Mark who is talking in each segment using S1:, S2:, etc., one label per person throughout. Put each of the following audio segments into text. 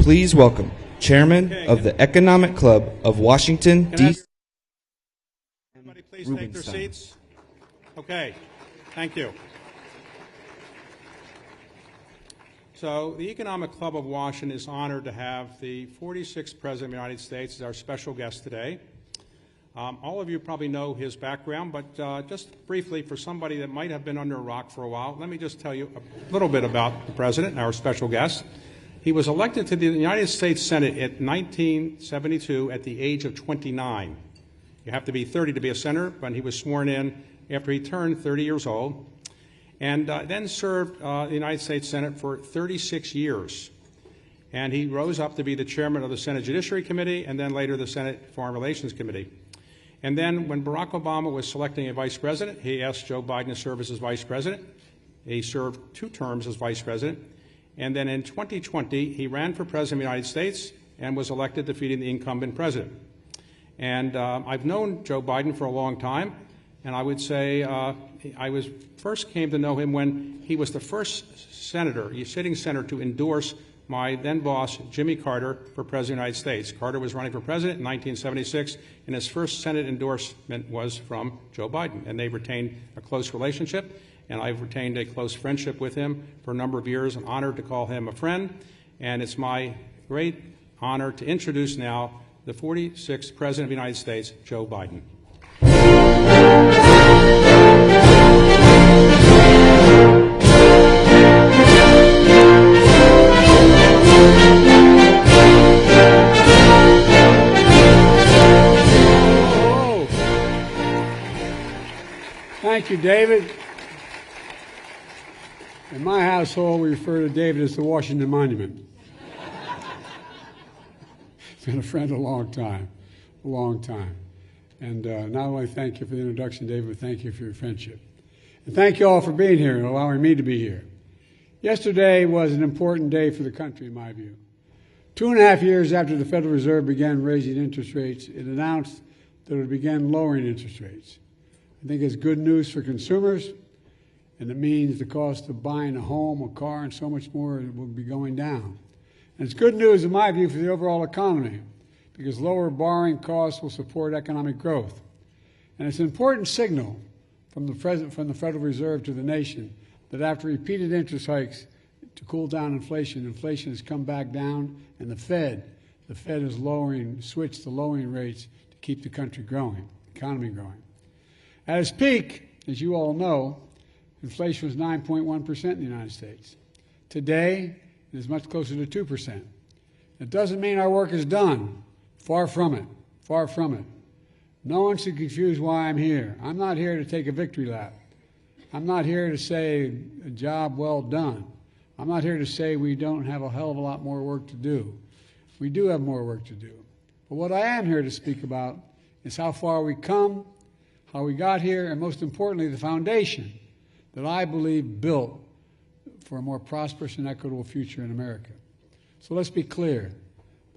S1: Please welcome Chairman of the Economic Club of Washington, D.C.
S2: Everybody please take their seats. Okay, thank you. So the Economic Club of Washington is honored to have the 46th President of the United States as our special guest today. All of you probably know his background, but just briefly, for somebody that might have been under a rock for a while, let me just tell you a little bit about the President and our special guest. He was elected to the United States Senate in 1972 at the age of 29. You have to be 30 to be a senator, but he was sworn in after he turned 30 years old, and then served the United States Senate for 36 years. And he rose up to be the chairman of the Senate Judiciary Committee and then later the Senate Foreign Relations Committee. And then when Barack Obama was selecting a vice president, he asked Joe Biden to serve as his vice president. He served 2 terms as vice president. And then in 2020, he ran for president of the United States and was elected, defeating the incumbent president. And I've known Joe Biden for a long time, and I would say first came to know him when he was the first sitting senator to endorse my then boss, Jimmy Carter, for president of the United States. Carter was running for president in 1976, and his first Senate endorsement was from Joe Biden, and they retained a close relationship. And I've retained a close friendship with him for a number of years. I'm honored to call him a friend, and it's my great honor to introduce now the 46th President of the United States, Joe Biden.
S3: Thank you, David. In my household, we refer to David as the Washington Monument. He's been a friend a long time. And not only thank you for the introduction, David, but thank you for your friendship. And thank you all for being here and allowing me to be here. Yesterday was an important day for the country, in my view. 2.5 years after the Federal Reserve began raising interest rates, it announced that it would begin lowering interest rates. I think it's good news for consumers, and it means the cost of buying a home, a car, and so much more will be going down. And it's good news, in my view, for the overall economy, because lower borrowing costs will support economic growth. And it's an important signal from the Federal Reserve to the nation that after repeated interest hikes to cool down inflation, inflation has come back down, and the Fed has switched to lowering rates to keep the country growing, the economy growing. At its peak, as you all know, inflation was 9.1% in the United States. Today, it is much closer to 2%. It doesn't mean our work is done. Far from it. Far from it. No one should confuse why I'm here. I'm not here to take a victory lap. I'm not here to say a job well done. I'm not here to say we don't have a hell of a lot more work to do. We do have more work to do. But what I am here to speak about is how far we come, how we got here, and most importantly, the foundation that I believe built for a more prosperous and equitable future in America. So let's be clear.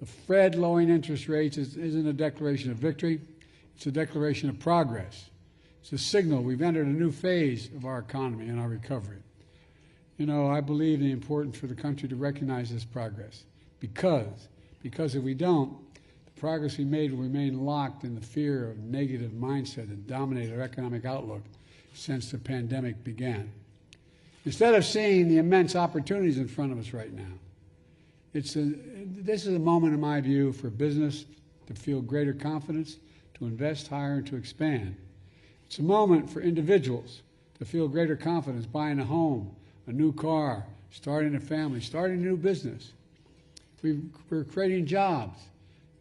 S3: The Fed lowering interest rates isn't a declaration of victory. It's a declaration of progress. It's a signal we've entered a new phase of our economy and our recovery. You know, I believe in the importance for the country to recognize this progress because if we don't, the progress we made will remain locked in the fear of negative mindset that dominated our economic outlook since the pandemic began. Instead of seeing the immense opportunities in front of us right now, this is a moment, in my view, for business to feel greater confidence, to invest higher, and to expand. It's a moment for individuals to feel greater confidence buying a home, a new car, starting a family, starting a new business. We're creating jobs.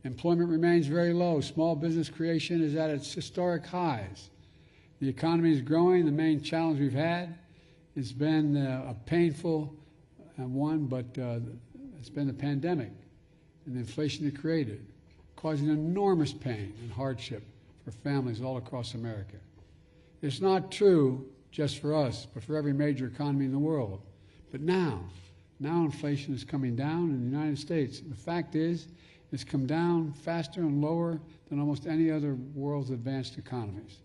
S3: Employment remains very low. Small business creation is at its historic highs. The economy is growing. The main challenge we've had has been a painful one, but it's been the pandemic and the inflation it created, causing enormous pain and hardship for families all across America. It's not true just for us, but for every major economy in the world. But now inflation is coming down in the United States. The fact is, it's come down faster and lower than almost any other world's advanced economies.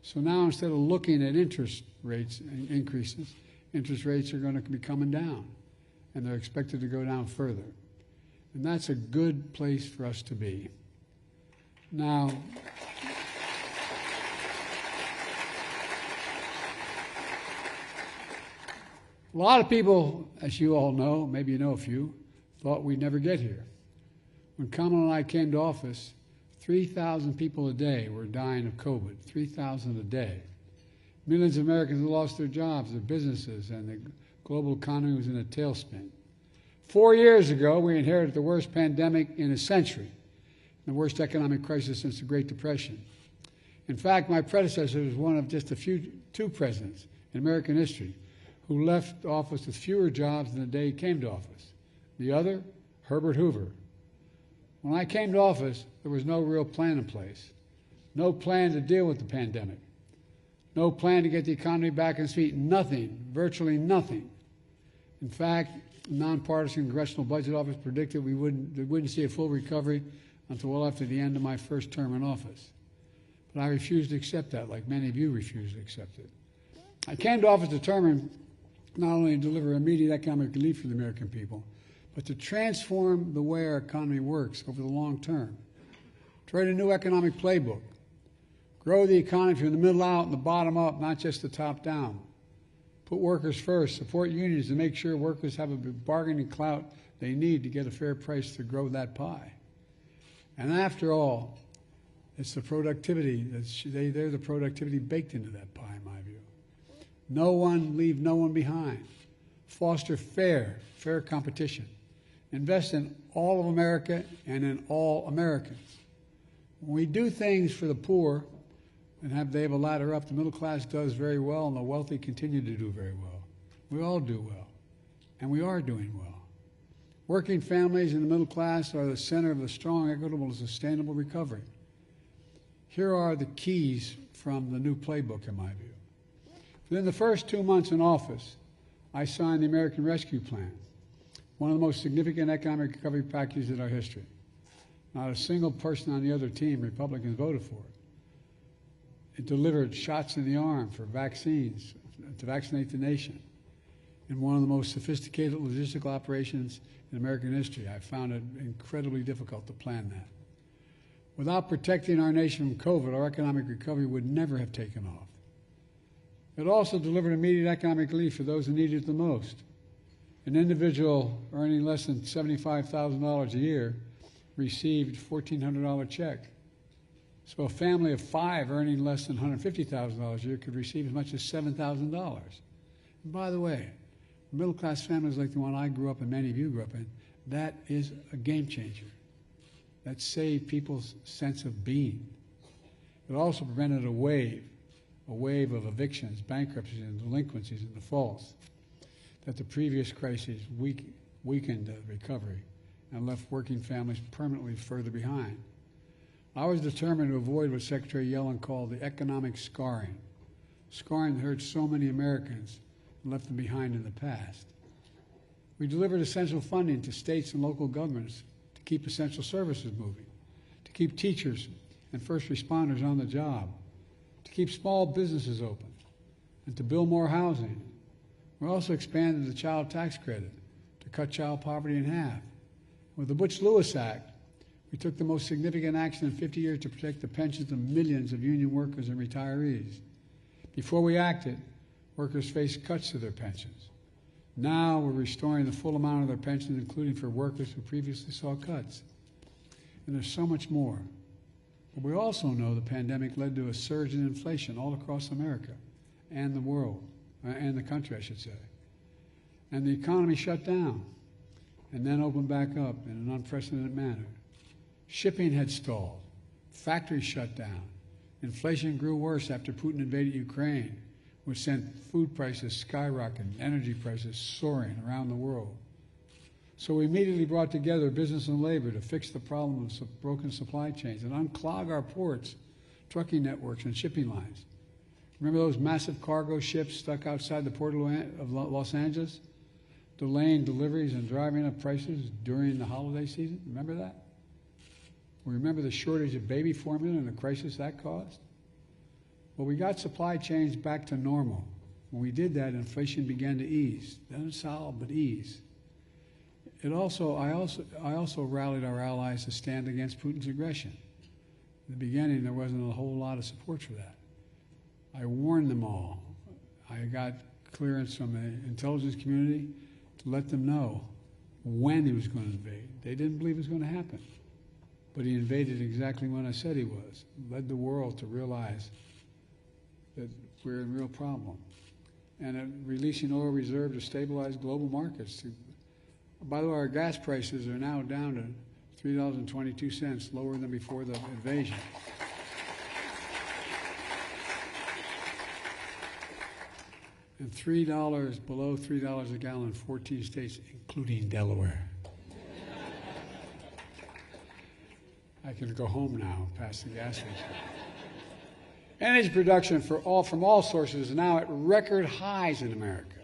S3: So now instead of looking at interest rates increases, interest rates are going to be coming down, and they're expected to go down further. And that's a good place for us to be. Now, a lot of people, as you all know, maybe you know a few, thought we'd never get here. When Kamala and I came to office, 3,000 people a day were dying of COVID, 3,000 a day. Millions of Americans had lost their jobs, their businesses, and the global economy was in a tailspin. 4 years ago, we inherited the worst pandemic in a century, the worst economic crisis since the Great Depression. In fact, my predecessor was one of just two presidents in American history who left office with fewer jobs than the day he came to office. The other, Herbert Hoover. When I came to office, there was no real plan in place, no plan to deal with the pandemic, no plan to get the economy back on its feet, nothing, virtually nothing. In fact, the nonpartisan Congressional Budget Office predicted we wouldn't see a full recovery until well after the end of my first term in office. But I refused to accept that, like many of you refused to accept it. I came to office determined not only to deliver immediate economic relief for the American people, but to transform the way our economy works over the long term, to write a new economic playbook, grow the economy from the middle out and the bottom up, not just the top down, put workers first, support unions to make sure workers have a bargaining clout they need to get a fair price to grow that pie. And after all, it's the productivity, they're the productivity baked into that pie, in my view. Leave no one behind. Foster fair competition. Invest in all of America and in all Americans. When we do things for the poor and they have a ladder up, the middle class does very well and the wealthy continue to do very well. We all do well, and we are doing well. Working families and the middle class are the center of the strong, equitable, and sustainable recovery. Here are the keys from the new playbook, in my view. Within the first 2 months in office, I signed the American Rescue Plan, one of the most significant economic recovery packages in our history. Not a single person on the other team, Republicans, voted for it. It delivered shots in the arm for vaccines to vaccinate the nation in one of the most sophisticated logistical operations in American history. I found it incredibly difficult to plan that. Without protecting our nation from COVID, our economic recovery would never have taken off. It also delivered immediate economic relief for those who needed it the most. An individual earning less than $75,000 a year received a $1,400 check. So a family of 5 earning less than $150,000 a year could receive as much as $7,000. And by the way, middle-class families like the one I grew up in, many of you grew up in, that is a game changer. That saved people's sense of being. It also prevented a wave of evictions, bankruptcies, and delinquencies and defaults that the previous crises weakened the recovery and left working families permanently further behind. I was determined to avoid what Secretary Yellen called the economic scarring that hurt so many Americans and left them behind in the past. We delivered essential funding to states and local governments to keep essential services moving, to keep teachers and first responders on the job, to keep small businesses open, and to build more housing. We also expanded the child tax credit to cut child poverty in half. With the Butch-Lewis Act, we took the most significant action in 50 years to protect the pensions of millions of union workers and retirees. Before we acted, workers faced cuts to their pensions. Now we're restoring the full amount of their pensions, including for workers who previously saw cuts. And there's so much more. But we also know the pandemic led to a surge in inflation all across America and the world, and the country, I should say. And the economy shut down and then opened back up in an unprecedented manner. Shipping had stalled. Factories shut down. Inflation grew worse after Putin invaded Ukraine, which sent food prices skyrocketing, energy prices soaring around the world. So we immediately brought together business and labor to fix the problem of broken supply chains and unclog our ports, trucking networks, and shipping lines. Remember those massive cargo ships stuck outside the port of Los Angeles, delaying deliveries and driving up prices during the holiday season? Remember that? We remember the shortage of baby formula and the crisis that caused? Well, we got supply chains back to normal. When we did that, inflation began to ease. Not solve, but ease. I also rallied our allies to stand against Putin's aggression. In the beginning, there wasn't a whole lot of support for that. I warned them all. I got clearance from the intelligence community to let them know when he was going to invade. They didn't believe it was going to happen. But he invaded exactly when I said he was. Led the world to realize that we're in real problem. And releasing oil reserve to stabilize global markets. By the way, our gas prices are now down to $3.22, lower than before the invasion. And $3, below $3 a gallon in 14 states, including Delaware. I can go home now, past the gas station. Energy production from all sources is now at record highs in America.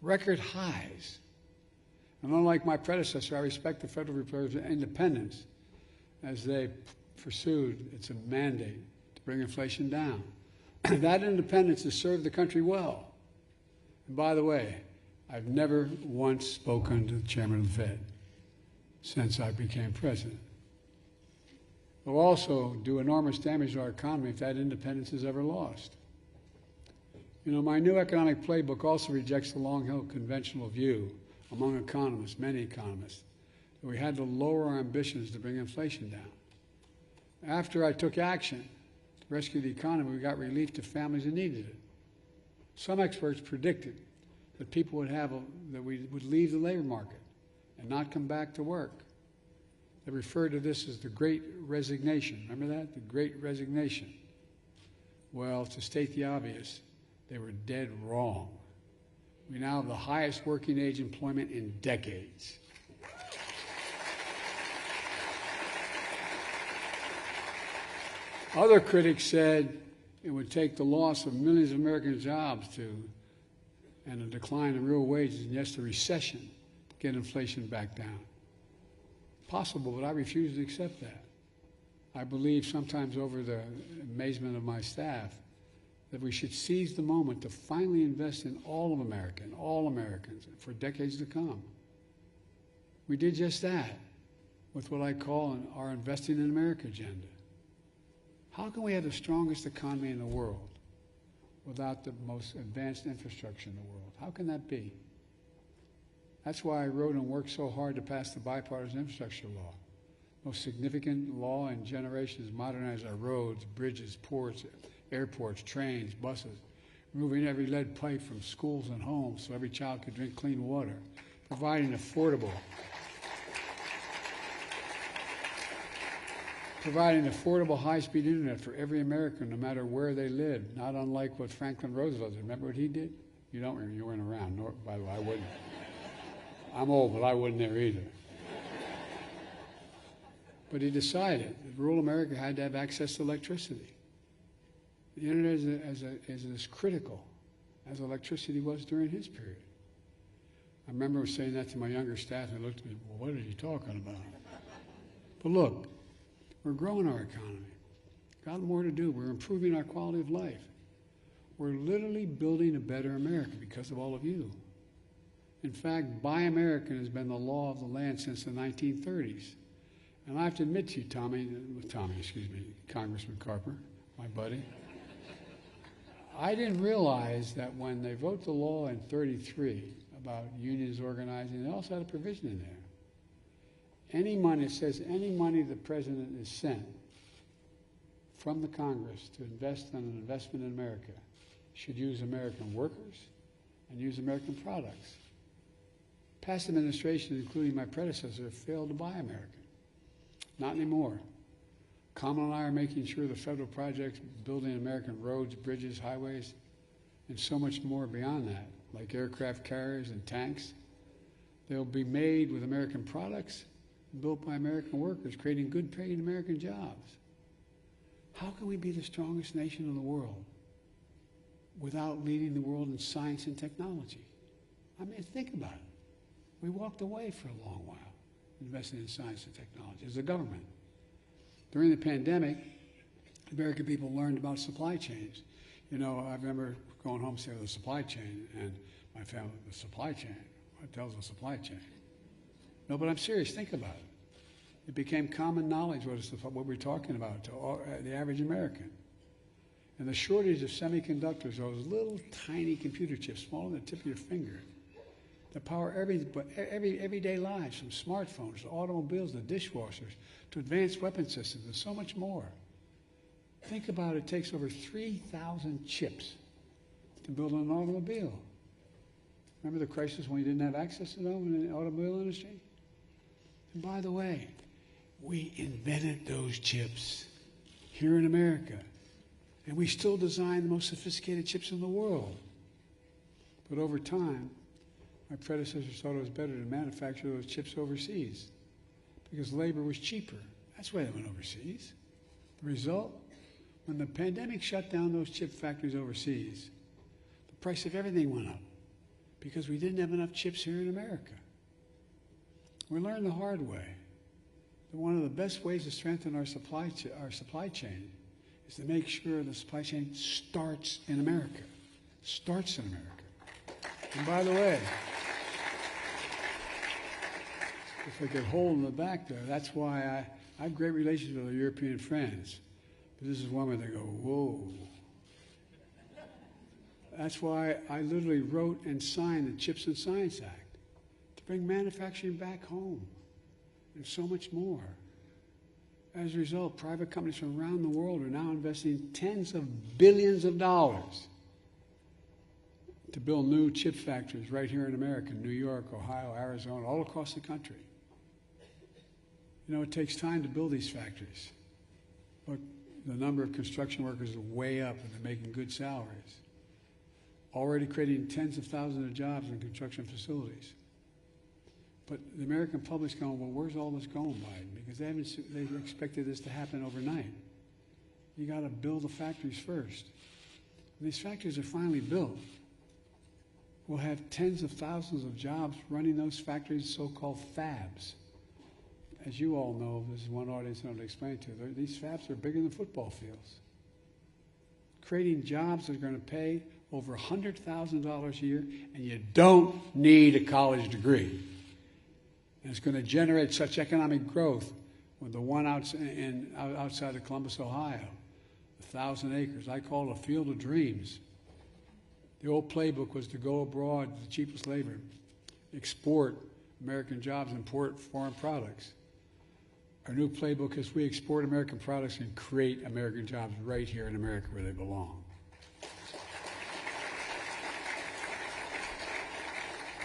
S3: Record highs. And unlike my predecessor, I respect the Federal Reserve's independence as they pursued its mandate to bring inflation down. That independence has served the country well. And by the way, I've never once spoken to the chairman of the Fed since I became president. It will also do enormous damage to our economy if that independence is ever lost. You know, my new economic playbook also rejects the long-held conventional view among economists, many economists, that we had to lower our ambitions to bring inflation down. After I took action to rescue the economy, we got relief to families that needed it. Some experts predicted that that we would leave the labor market and not come back to work. They referred to this as the Great Resignation. Remember that? The Great Resignation. Well, to state the obvious, they were dead wrong. We now have the highest working age employment in decades. Other critics said it would take the loss of millions of American jobs and a decline in real wages and yes, the recession to get inflation back down. Possible, but I refuse to accept that. I believe, sometimes over the amazement of my staff, that we should seize the moment to finally invest in all of America, and all Americans, for decades to come. We did just that with what I call our Investing in America agenda. How can we have the strongest economy in the world without the most advanced infrastructure in the world? How can that be? That's why I wrote and worked so hard to pass the bipartisan infrastructure law. Most significant law in generations to modernize our roads, bridges, ports, airports, trains, buses, removing every lead pipe from schools and homes so every child could drink clean water, providing affordable high-speed internet for every American, no matter where they live, not unlike what Franklin Roosevelt did. Remember what he did? You don't remember, you weren't around. Nor, by the way, I wouldn't. I'm old, but I wasn't there either. But he decided that rural America had to have access to electricity. The internet is as critical as electricity was during his period. I remember saying that to my younger staff, and they looked at me, well, what are you talking about? But look, we're growing our economy. Got more to do. We're improving our quality of life. We're literally building a better America because of all of you. In fact, Buy American has been the law of the land since the 1930s. And I have to admit to you, Congressman Carper, my buddy, I didn't realize that when they wrote the law in 33 about unions organizing, they also had a provision in there. Any money, it says any money the president is sent from the Congress to invest in an investment in America should use American workers and use American products. Past administrations, including my predecessor, failed to buy American. Not anymore. Kamala and I are making sure the federal projects building American roads, bridges, highways, and so much more beyond that, like aircraft carriers and tanks, they'll be made with American products, built by American workers, creating good paid American jobs. How can we be the strongest nation in the world without leading the world in science and technology? I mean, think about it. We walked away for a long while investing in science and technology as a government. During the pandemic, American people learned about supply chains. You know, I remember going home saying the supply chain, and my family, the supply chain. What the hell's a supply chain? No, but I'm serious. Think about it. It became common knowledge what we're talking about to the average American. And the shortage of semiconductors, those little tiny computer chips, smaller than the tip of your finger, that power everyday lives, from smartphones to automobiles to dishwashers to advanced weapon systems and so much more. Think about it, it takes over 3,000 chips to build an automobile. Remember the crisis when you didn't have access to them in the automobile industry? And by the way, we invented those chips here in America. And we still design the most sophisticated chips in the world. But over time, my predecessors thought it was better to manufacture those chips overseas because labor was cheaper. That's why they went overseas. The result? When the pandemic shut down those chip factories overseas, the price of everything went up because we didn't have enough chips here in America. We learned the hard way that one of the best ways to strengthen our supply chain is to make sure the supply chain starts in America. Starts in America. And by the way, if I could hold in the back there, that's why I have great relations with our European friends. But this is one where they go, whoa. That's why I literally wrote and signed the Chips and Science Act to bring manufacturing back home and so much more. As a result, private companies from around the world are now investing tens of billions of dollars to build new chip factories right here in America, New York, Ohio, Arizona, all across the country. You know, it takes time to build these factories. Look, the number of construction workers is way up and they're making good salaries. Already creating tens of thousands of jobs in construction facilities. But the American public's going, well, where's all this going, Biden? Because they expected this to happen overnight. You got to build the factories first. When these factories are finally built, we'll have tens of thousands of jobs running those factories, so-called fabs. As you all know, this is one audience I want to explain to. These fabs are bigger than football fields. Creating jobs that are going to pay over $100,000 a year, and you don't need a college degree. And it's going to generate such economic growth with the one outside of Columbus, Ohio, 1,000 acres. I call it a field of dreams. The old playbook was to go abroad, the cheapest labor, export American jobs, import foreign products. Our new playbook is we export American products and create American jobs right here in America where they belong.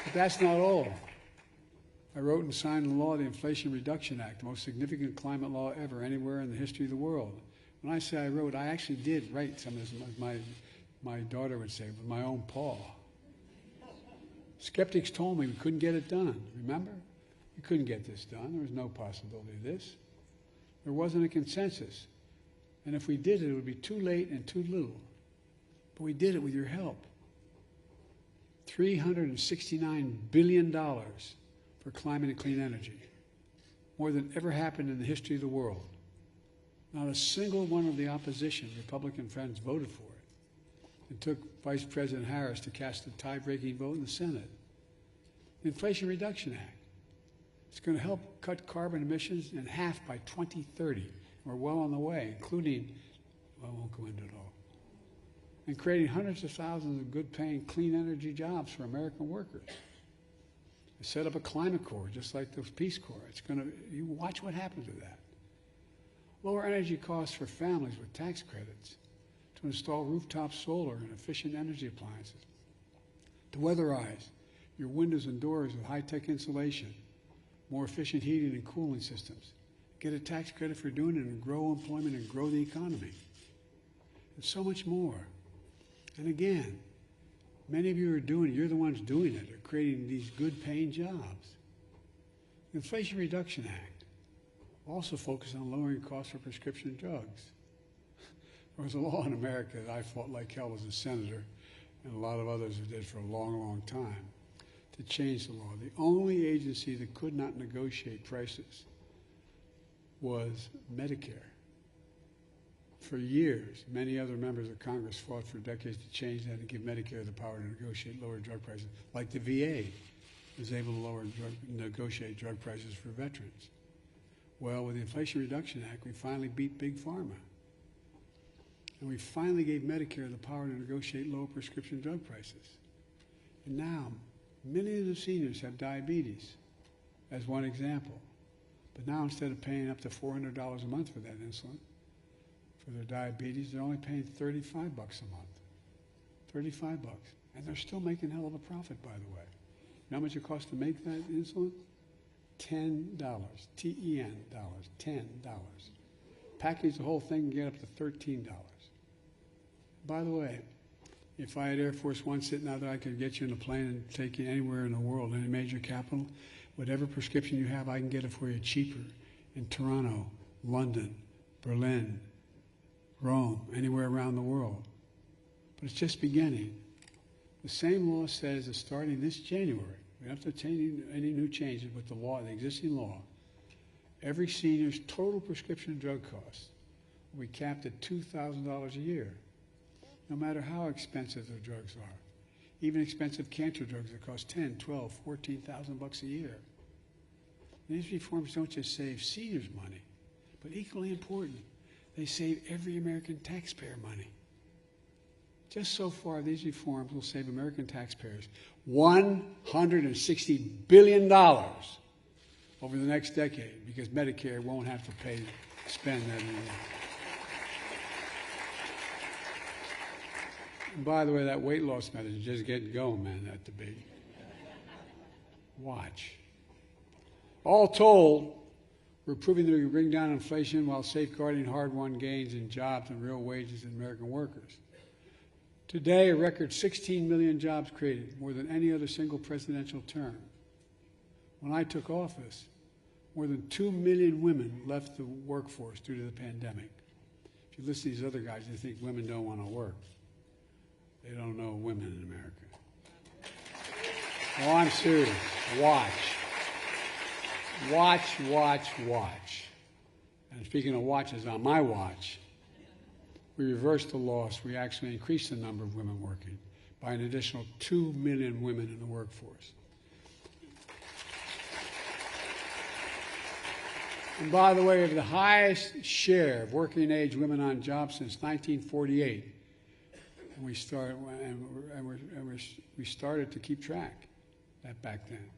S3: But that's not all. I wrote and signed the law, the Inflation Reduction Act, the most significant climate law ever, anywhere in the history of the world. When I say I wrote, I actually did write some of this, my daughter would say, with my own paw. Skeptics told me we couldn't get it done, remember? We couldn't get this done. There was no possibility of this. There wasn't a consensus. And if we did it, it would be too late and too little. But we did it with your help. $369 billion for climate and clean energy. More than ever happened in the history of the world. Not a single one of the opposition, Republican friends, voted for it. It took Vice President Harris to cast a tie-breaking vote in the Senate. The Inflation Reduction Act. It's going to help cut carbon emissions in half by 2030. We're well on the way, including, well, I won't go into it all, and creating hundreds of thousands of good-paying, clean energy jobs for American workers. They set up a climate corps, just like the Peace Corps. It's going to, you watch what happens with that. Lower energy costs for families with tax credits, to install rooftop solar and efficient energy appliances, to weatherize your windows and doors with high-tech insulation, more efficient heating and cooling systems, get a tax credit for doing it and grow employment and grow the economy, and so much more. And again, many of you are doing it. You're the ones doing it. Are creating these good-paying jobs. The Inflation Reduction Act also focused on lowering costs for prescription drugs. There was a law in America that I fought like hell as a senator, and a lot of others did for a long, long time, to change the law. The only agency that could not negotiate prices was Medicare. For years, many other members of Congress fought for decades to change that and give Medicare the power to negotiate lower drug prices, like the VA. was able to negotiate drug prices for veterans. Well, with the Inflation Reduction Act, we finally beat Big Pharma. And we finally gave Medicare the power to negotiate lower prescription drug prices. And now, millions of seniors have diabetes, as one example. But now, instead of paying up to $400 a month for that insulin, for their diabetes, they're only paying $35 a month. $35. And they're still making a hell of a profit, by the way. You know how much it costs to make that insulin? $10. T-E-N dollars. $10. Package the whole thing and get up to $13. By the way, if I had Air Force One sitting out there, I could get you in a plane and take you anywhere in the world, any major capital. Whatever prescription you have, I can get it for you cheaper in Toronto, London, Berlin, Rome, anywhere around the world. But it's just beginning. The same law says that starting this January, we don't have to change any new changes with the law, the existing law, every senior's total prescription drug costs will be capped at $2,000 a year, no matter how expensive their drugs are. Even expensive cancer drugs that cost $10,000, $12,000, $14,000 a year. These reforms don't just save seniors money, but equally important, they save every American taxpayer money. Just so far, these reforms will save American taxpayers $160 billion over the next decade because Medicare won't have to spend that anymore. And by the way, that weight loss medicine is just getting going, man, that debate. Watch. All told, we're proving that we can bring down inflation while safeguarding hard-won gains in jobs and real wages in American workers. Today, a record 16 million jobs created, more than any other single presidential term. When I took office, more than 2 million women left the workforce due to the pandemic. If you listen to these other guys, they think women don't want to work. They don't know women in America. Oh, I'm serious. Watch. Watch, watch, watch. And speaking of watches, on my watch, we reversed the loss. We actually increased the number of women working by an additional 2 million women in the workforce. And by the way, we have the highest share of working-age women on jobs since 1948. And we started to keep track that back then.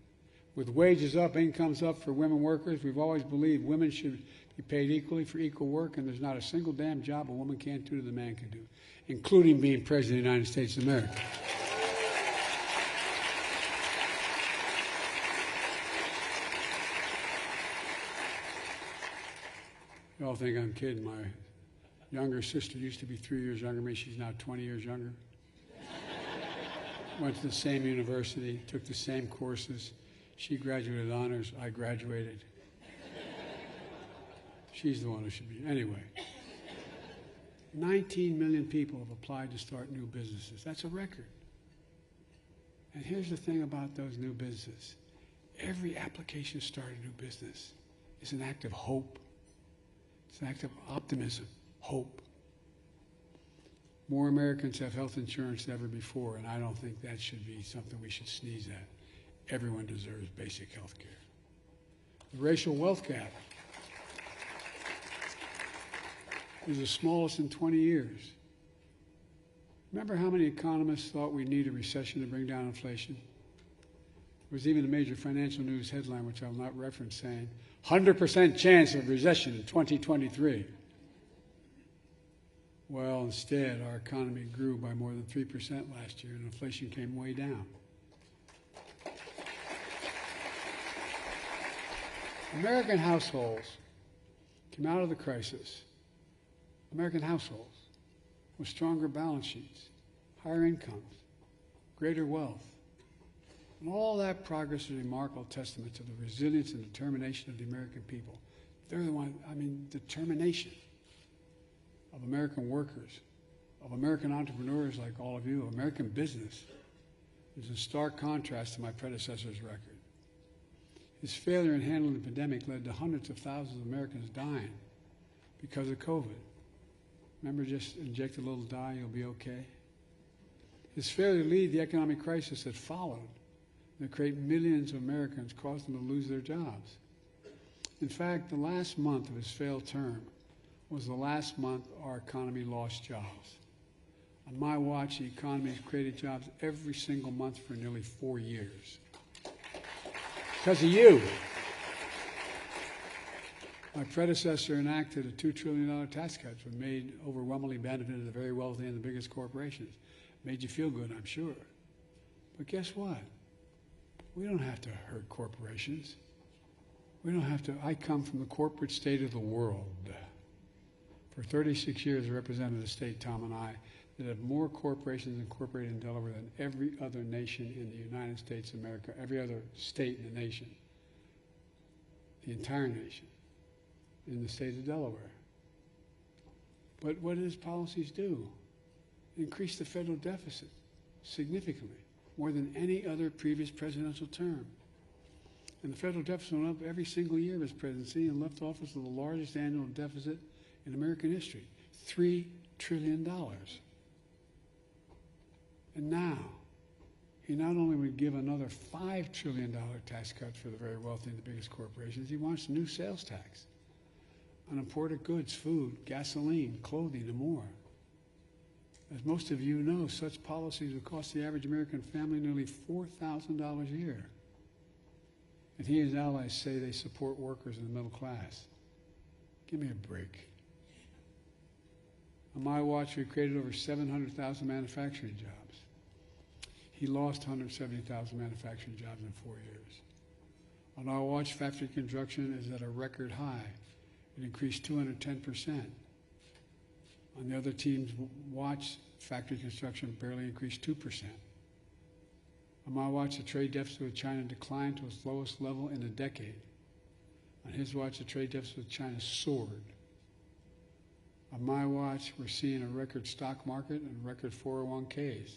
S3: With wages up, incomes up for women workers, we've always believed women should be paid equally for equal work, and there's not a single damn job a woman can't do that a man can do, including being President of the United States of America. You all think I'm kidding. My younger sister used to be 3 years younger than me. She's now 20 years younger. Went to the same university, took the same courses. She graduated honors. I graduated. She's the one who should be. Anyway, 19 million people have applied to start new businesses. That's a record. And here's the thing about those new businesses. Every application to start a new business is an act of hope. It's an act of optimism, hope. More Americans have health insurance than ever before, and I don't think that should be something we should sneeze at. Everyone deserves basic health care. The racial wealth gap is the smallest in 20 years. Remember how many economists thought we need a recession to bring down inflation? There was even a major financial news headline, which I will not reference, saying, 100% chance of recession in 2023. Well, instead, our economy grew by more than 3% last year, and inflation came way down. American households came out of the crisis, American households, with stronger balance sheets, higher incomes, greater wealth. And all that progress is a remarkable testament to the resilience and determination of the American people. They're the one, determination of American workers, of American entrepreneurs like all of you, of American business, is in stark contrast to my predecessor's record. His failure in handling the pandemic led to hundreds of thousands of Americans dying because of COVID. Remember, just inject a little dye, you'll be okay? His failure to lead the economic crisis that followed that create millions of Americans, cause them to lose their jobs. In fact, the last month of his failed term was the last month our economy lost jobs. On my watch, the economy has created jobs every single month for nearly 4 years. Because of you. My predecessor enacted a $2 trillion tax cut that made overwhelmingly benefited the very wealthy and the biggest corporations. Made you feel good, I'm sure. But guess what? We don't have to hurt corporations. We don't have to. I come from the corporate state of the world. For 36 years, I represented a state, Tom and I, that had more corporations incorporated in Delaware than every other nation in the United States of America, every other state in the nation, the entire nation, in the state of Delaware. But what do his policies do? Increase the federal deficit significantly, more than any other previous presidential term. And the federal deficit went up every single year of his presidency and left office with the largest annual deficit in American history, $3 trillion. And now, he not only would give another $5 trillion tax cut for the very wealthy and the biggest corporations, he wants a new sales tax on imported goods, food, gasoline, clothing, and more. As most of you know, such policies would cost the average American family nearly $4,000 a year. And he and his allies say they support workers in the middle class. Give me a break. On my watch, we created over 700,000 manufacturing jobs. He lost 170,000 manufacturing jobs in 4 years. On our watch, factory construction is at a record high. It increased 210%. On the other team's watch, factory construction barely increased 2%. On my watch, the trade deficit with China declined to its lowest level in a decade. On his watch, the trade deficit with China soared. On my watch, we're seeing a record stock market and record 401ks.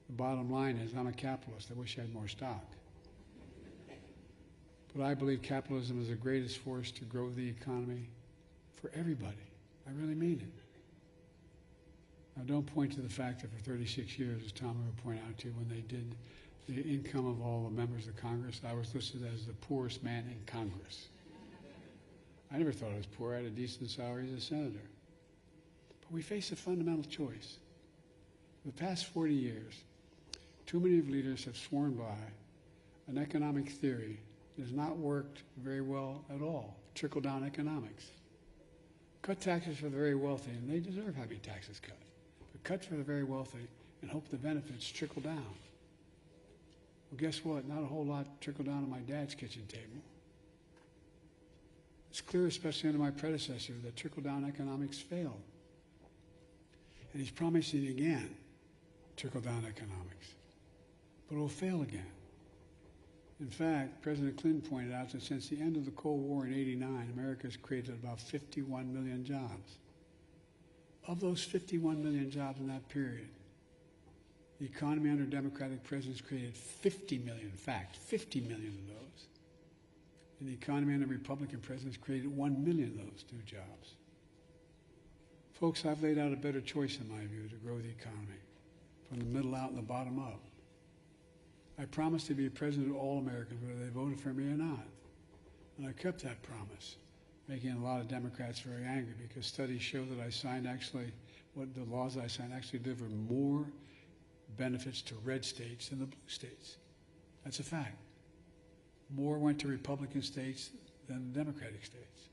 S3: The bottom line is, I'm a capitalist. I wish I had more stock. But I believe capitalism is the greatest force to grow the economy for everybody. I really mean it. Now, don't point to the fact that for 36 years, as Tom will point out to you, when they did the income of all the members of Congress, I was listed as the poorest man in Congress. I never thought I was poor. I had a decent salary as a senator. But we face a fundamental choice. For the past 40 years, too many of leaders have sworn by an economic theory that has not worked very well at all, trickle-down economics. Cut taxes for the very wealthy, and they deserve having taxes cut. But cut for the very wealthy and hope the benefits trickle down. Well, guess what? Not a whole lot trickle down on my dad's kitchen table. It's clear, especially under my predecessor, that trickle-down economics failed. And he's promising again trickle-down economics. But it will fail again. In fact, President Clinton pointed out that since the end of the Cold War in '89, America has created about 51 million jobs. Of those 51 million jobs in that period, the economy under Democratic presidents created 50 million, in fact, 50 million of those. And the economy under Republican presidents created 1 million of those new jobs. Folks, I've laid out a better choice, in my view, to grow the economy, from the middle out and the bottom up. I promised to be a president of all Americans, whether they voted for me or not. And I kept that promise, making a lot of Democrats very angry because studies show that I signed the laws I signed actually delivered more benefits to red states than the blue states. That's a fact. More went to Republican states than the Democratic states.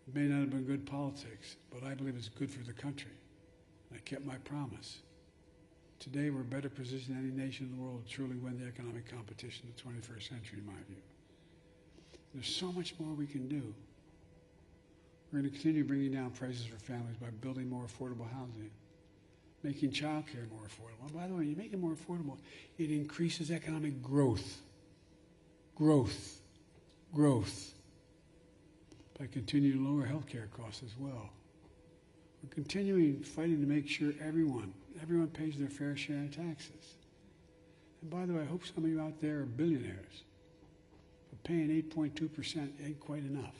S3: It may not have been good politics, but I believe it's good for the country. And I kept my promise. Today, we're better positioned than any nation in the world to truly win the economic competition of the 21st century, in my view. There's so much more we can do. We're going to continue bringing down prices for families by building more affordable housing, making child care more affordable. And by the way, you make it more affordable, it increases economic growth. Growth. By continuing to lower health care costs as well. We're continuing fighting to make sure everyone pays their fair share of taxes. And by the way, I hope some of you out there are billionaires. But paying 8.2% ain't quite enough.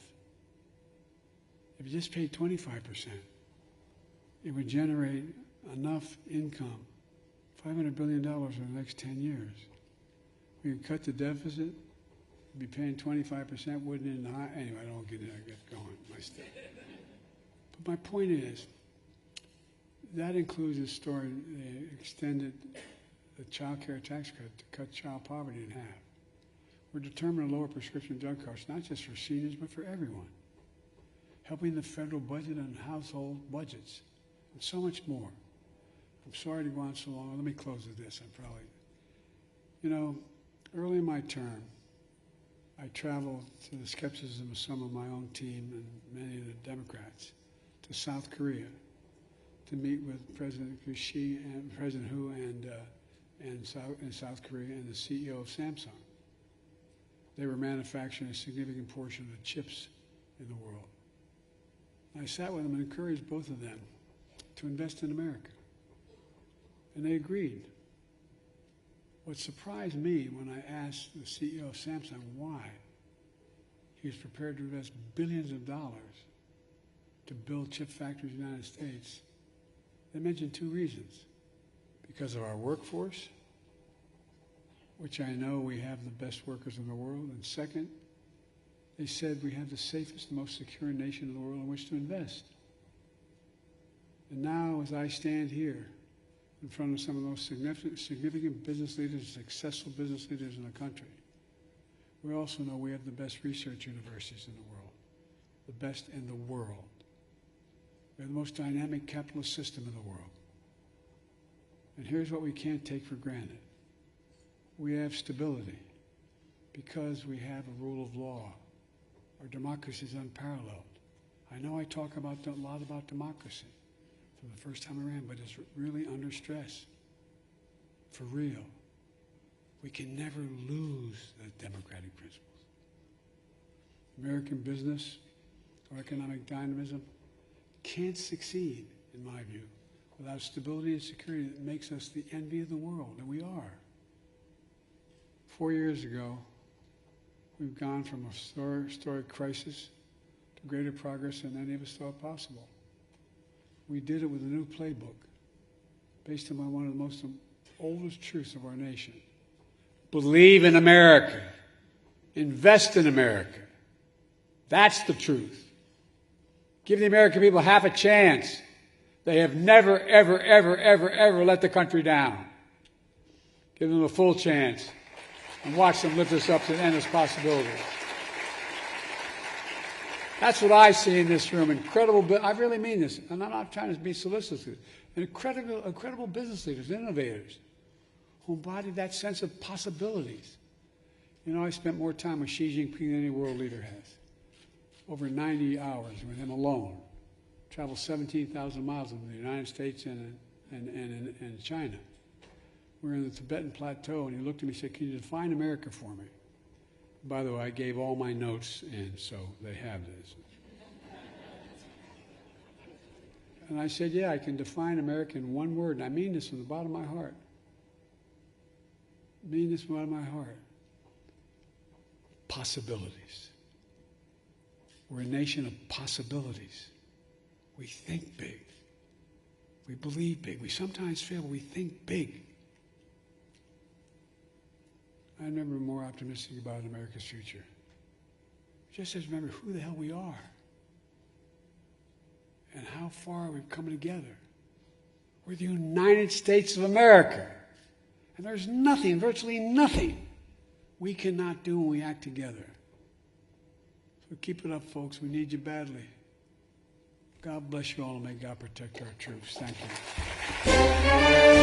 S3: If you just paid 25%, it would generate enough income $500 billion over the next 10 years. We could cut the deficit, be paying 25%, wouldn't it? Anyway, I don't get it. I get going my stuff. But my point is, that includes the story. They extended the child care tax credit to cut child poverty in half. We're determined to lower prescription drug costs, not just for seniors, but for everyone. Helping the federal budget and household budgets, and so much more. I'm sorry to go on so long. Let me close with this. Early in my term, I traveled, to the skepticism of some of my own team and many of the Democrats, to South Korea to meet with President Xi and President Hu in South Korea and the CEO of Samsung. They were manufacturing a significant portion of the chips in the world. I sat with them and encouraged both of them to invest in America. And they agreed. What surprised me when I asked the CEO of Samsung why he was prepared to invest billions of dollars to build chip factories in the United States, they mentioned two reasons. Because of our workforce, which I know we have the best workers in the world, and second, they said we have the safest, most secure nation in the world in which to invest. And now, as I stand here in front of some of the most significant business leaders, successful business leaders in the country, we also know we have the best research universities in the world, the best in the world. We have the most dynamic capitalist system in the world. And here's what we can't take for granted. We have stability because we have a rule of law. Our democracy is unparalleled. I know I talk a lot about democracy for the first time around, but it's really under stress. For real. We can never lose the democratic principles. American business or economic dynamism can't succeed, in my view, without stability and security that makes us the envy of the world, and we are. 4 years ago, we've gone from a historic crisis to greater progress than any of us thought possible. We did it with a new playbook based on one of the most oldest truths of our nation. Believe in America. Invest in America. That's the truth. Give the American people half a chance. They have never, ever, ever, ever, ever let the country down. Give them a full chance and watch them lift us up to endless possibilities. That's what I see in this room. Incredible, I really mean this, and I'm not trying to be solicitous. Incredible business leaders, innovators, who embody that sense of possibilities. I spent more time with Xi Jinping than any world leader has. Over 90 hours with him alone. Traveled 17,000 miles in the United States and China. We were in the Tibetan Plateau, and he looked at me and said, "Can you define America for me?" By the way, I gave all my notes in, so they have this. And I said, "Yeah, I can define America in one word, and I mean this from the bottom of my heart. I mean this from the bottom of my heart. Possibilities. We're a nation of possibilities. We think big. We believe big. We sometimes fail, but we think big. I'm never more optimistic about America's future. Just as remember who the hell we are and how far we've come together. We're the United States of America. And there's nothing, virtually nothing, we cannot do when we act together. So keep it up, folks. We need you badly. God bless you all, and may God protect our troops. Thank you.